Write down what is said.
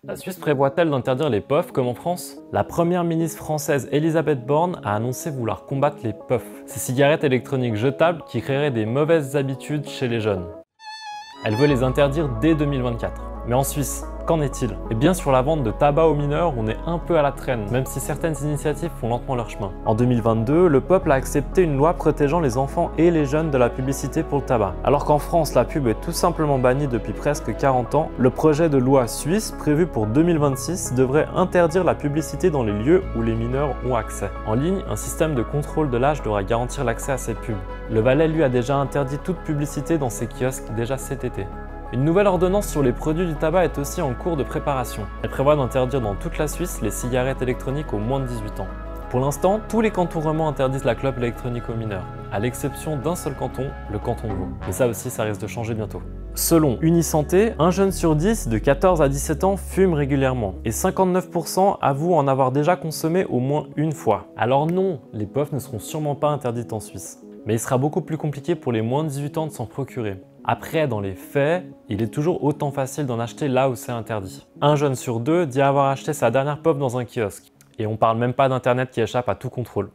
La Suisse prévoit-elle d'interdire les puffs comme en France? La première ministre française Elisabeth Borne a annoncé vouloir combattre les puffs, ces cigarettes électroniques jetables qui créeraient des mauvaises habitudes chez les jeunes. Elle veut les interdire dès 2024. Mais en Suisse, qu'en est-il? Eh bien, sur la vente de tabac aux mineurs, on est un peu à la traîne, même si certaines initiatives font lentement leur chemin. En 2022, le peuple a accepté une loi protégeant les enfants et les jeunes de la publicité pour le tabac. Alors qu'en France, la pub est tout simplement bannie depuis presque 40 ans, le projet de loi suisse, prévu pour 2026, devrait interdire la publicité dans les lieux où les mineurs ont accès. En ligne, un système de contrôle de l'âge devra garantir l'accès à ces pubs. Le Valais, lui, a déjà interdit toute publicité dans ses kiosques déjà cet été. Une nouvelle ordonnance sur les produits du tabac est aussi en cours de préparation. Elle prévoit d'interdire dans toute la Suisse les cigarettes électroniques aux moins de 18 ans. Pour l'instant, tous les cantons romands interdisent la clope électronique aux mineurs, à l'exception d'un seul canton, le canton de Vaud. Mais ça aussi, ça risque de changer bientôt. Selon Unisanté, un jeune sur 10 de 14 à 17 ans fume régulièrement et 59% avouent en avoir déjà consommé au moins une fois. Alors non, les puffs ne seront sûrement pas interdites en Suisse. Mais il sera beaucoup plus compliqué pour les moins de 18 ans de s'en procurer. Après, dans les faits, il est toujours autant facile d'en acheter là où c'est interdit. Un jeune sur deux dit avoir acheté sa dernière puff dans un kiosque. Et on parle même pas d'internet qui échappe à tout contrôle.